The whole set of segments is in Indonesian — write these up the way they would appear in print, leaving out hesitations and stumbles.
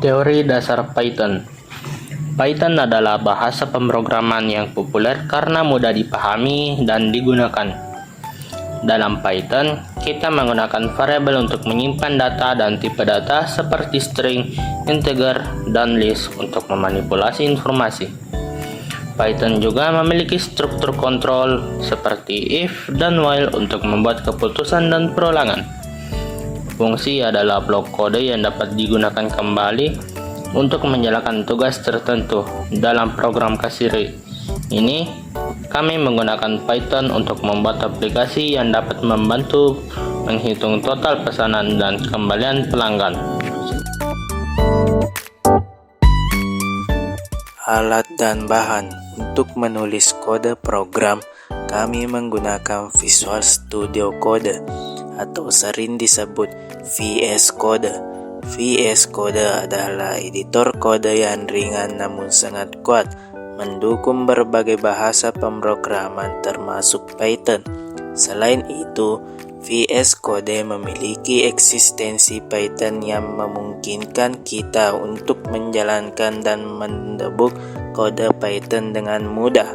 Teori dasar Python. Python adalah bahasa pemrograman yang populer karena mudah dipahami dan digunakan. Dalam Python, kita menggunakan variabel untuk menyimpan data dan tipe data seperti string, integer, dan list untuk memanipulasi informasi. Python juga memiliki struktur kontrol seperti if dan while untuk membuat keputusan dan perulangan. Fungsi adalah blok kode yang dapat digunakan kembali untuk menjalankan tugas tertentu dalam program kasir. Ini, kami menggunakan Python untuk membuat aplikasi yang dapat membantu menghitung total pesanan dan kembalian pelanggan. Alat dan bahan untuk menulis kode program, kami menggunakan Visual Studio Code atau sering disebut VS Code. VS Code adalah editor kode yang ringan namun sangat kuat, mendukung berbagai bahasa pemrograman termasuk Python. Selain itu, VS Code memiliki eksistensi Python yang memungkinkan kita untuk menjalankan dan mendebug kode Python dengan mudah.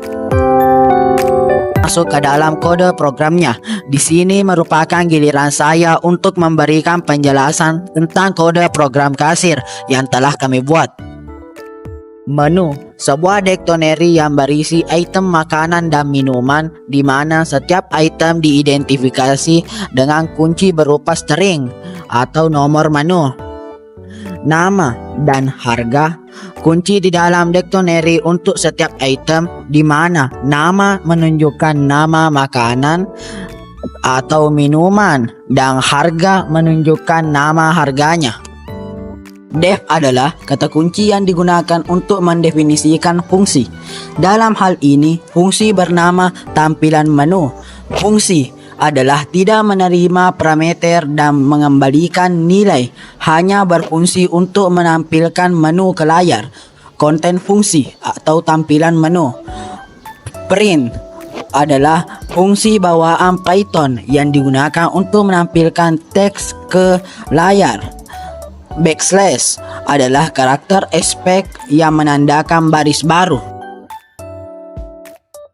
Masuk ke dalam kode programnya. Di sini merupakan giliran saya untuk memberikan penjelasan tentang kode program kasir yang telah kami buat. Menu, sebuah dictionary yang berisi item makanan dan minuman, di mana setiap item diidentifikasi dengan kunci berupa string atau nomor menu. Nama dan harga, kunci di dalam dictionary untuk setiap item, di mana nama menunjukkan nama makanan atau minuman dan harga menunjukkan nama harganya. Def adalah kata kunci yang digunakan untuk mendefinisikan fungsi. Dalam hal ini, fungsi bernama tampilan menu. Fungsi adalah tidak menerima parameter dan mengembalikan nilai, hanya berfungsi untuk menampilkan menu ke layar. Konten fungsi atau tampilan menu. Print adalah fungsi bawaan Python yang digunakan untuk menampilkan teks ke layar. Backslash adalah karakter aspek yang menandakan baris baru.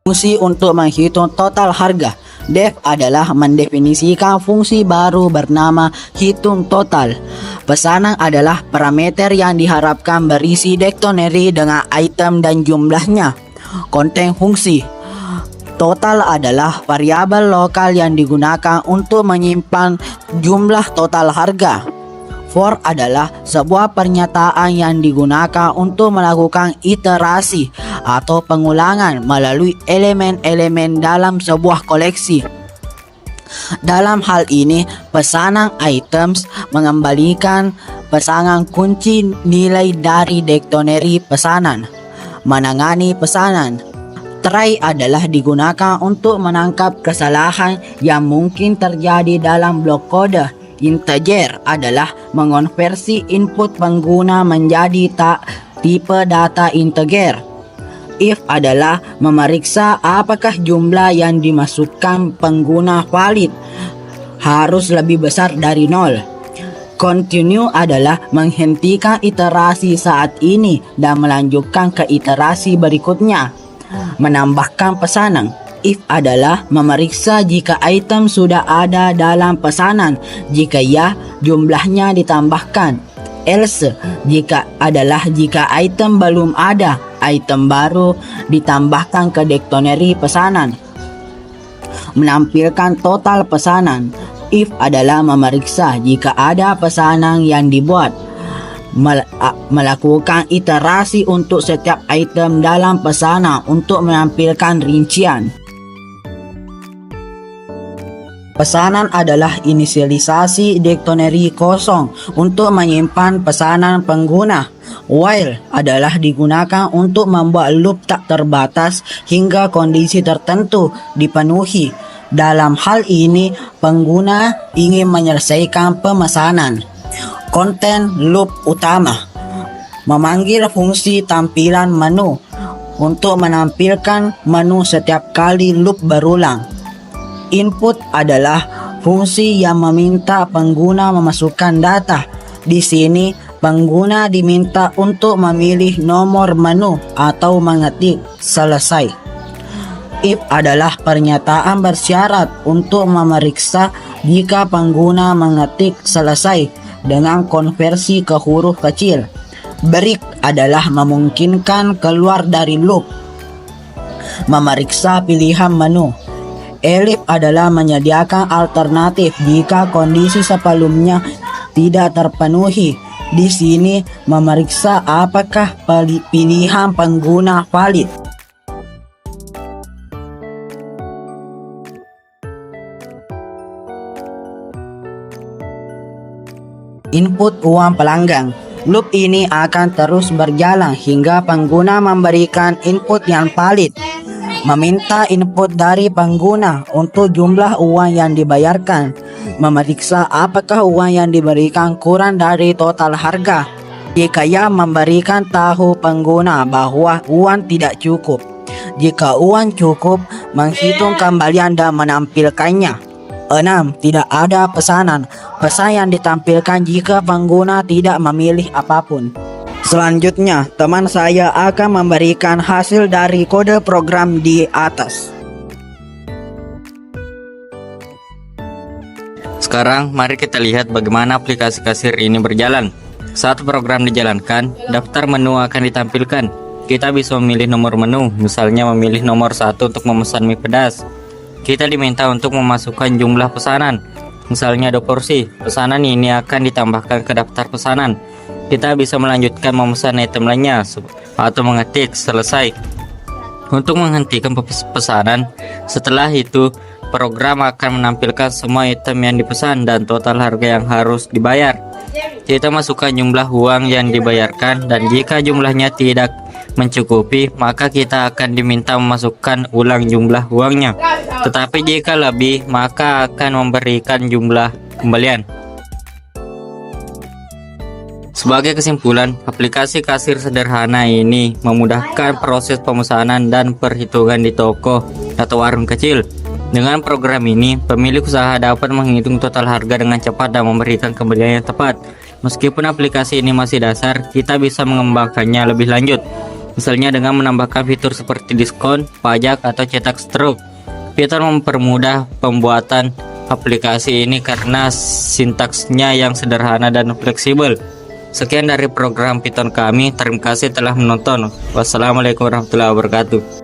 Fungsi untuk menghitung total harga. Def adalah mendefinisikan fungsi baru bernama hitung total. Pesanan adalah parameter yang diharapkan berisi dictionary dengan item dan jumlahnya. Konten fungsi. Total adalah variabel lokal yang digunakan untuk menyimpan jumlah total harga. For adalah sebuah pernyataan yang digunakan untuk melakukan iterasi atau pengulangan melalui elemen-elemen dalam sebuah koleksi. Dalam hal ini, pesanan items mengembalikan pesanan kunci nilai dari dictionary pesanan. Menangani pesanan. Try adalah digunakan untuk menangkap kesalahan yang mungkin terjadi dalam blok kode. Integer adalah mengonversi input pengguna menjadi tipe data integer. If adalah memeriksa apakah jumlah yang dimasukkan pengguna valid, harus lebih besar dari 0. Continue adalah menghentikan iterasi saat ini dan melanjutkan ke iterasi berikutnya. Menambahkan pesanan. If adalah memeriksa jika item sudah ada dalam pesanan. Jika ya, jumlahnya ditambahkan. Else jika item belum ada, item baru ditambahkan ke dictionary pesanan. Menampilkan total pesanan. If adalah memeriksa jika ada pesanan yang dibuat. Melakukan iterasi untuk setiap item dalam pesanan untuk menampilkan rincian. Pesanan adalah inisialisasi dictionary kosong untuk menyimpan pesanan pengguna. While adalah digunakan untuk membuat loop tak terbatas hingga kondisi tertentu dipenuhi. Dalam hal ini, pengguna ingin menyelesaikan pemesanan. Konten loop utama. Memanggil fungsi tampilan menu untuk menampilkan menu setiap kali loop berulang. Input adalah fungsi yang meminta pengguna memasukkan data. Di sini Pengguna diminta untuk memilih nomor menu atau mengetik selesai. If adalah pernyataan bersyarat untuk memeriksa jika pengguna mengetik selesai dengan konversi ke huruf kecil. Break adalah memungkinkan keluar dari loop, memeriksa pilihan menu. Elif adalah menyediakan alternatif jika kondisi sebelumnya tidak terpenuhi. Di sini memeriksa apakah pilihan pengguna valid. Input uang pelanggan. Loop ini akan terus berjalan hingga pengguna memberikan input yang valid. Meminta input dari pengguna untuk jumlah uang yang dibayarkan. Memeriksa apakah uang yang diberikan kurang dari total harga. Jika ia memberikan tahu pengguna bahwa uang tidak cukup. Jika uang cukup, menghitung kembalian dan menampilkannya. 6. Tidak ada pesanan. Pesan yang ditampilkan jika pengguna tidak memilih apapun. Selanjutnya, teman saya akan memberikan hasil dari kode program di atas. Sekarang mari kita lihat bagaimana aplikasi kasir ini berjalan. Saat program dijalankan, daftar menu akan ditampilkan. Kita bisa memilih nomor menu, misalnya memilih nomor 1 untuk memesan mie pedas. Kita diminta untuk memasukkan jumlah pesanan, misalnya 2 porsi. Pesanan ini akan ditambahkan ke daftar pesanan. Kita bisa melanjutkan memesan item lainnya atau mengetik selesai untuk menghentikan pesanan. Setelah itu, program akan menampilkan semua item yang dipesan dan total harga yang harus dibayar. Kita masukkan jumlah uang yang dibayarkan, dan jika jumlahnya tidak mencukupi, maka kita akan diminta memasukkan ulang jumlah uangnya. Tetapi jika lebih, maka akan memberikan jumlah kembalian. Sebagai kesimpulan, aplikasi kasir sederhana ini memudahkan proses pemesanan dan perhitungan di toko atau warung kecil. Dengan program ini, pemilik usaha dapat menghitung total harga dengan cepat dan memberikan kembalian yang tepat. Meskipun aplikasi ini masih dasar, kita bisa mengembangkannya lebih lanjut. Misalnya dengan menambahkan fitur seperti diskon, pajak, atau cetak struk. Fitur mempermudah pembuatan aplikasi ini karena sintaksnya yang sederhana dan fleksibel. Sekian dari program Python kami. Terima kasih telah menonton. Wassalamualaikum warahmatullahi wabarakatuh.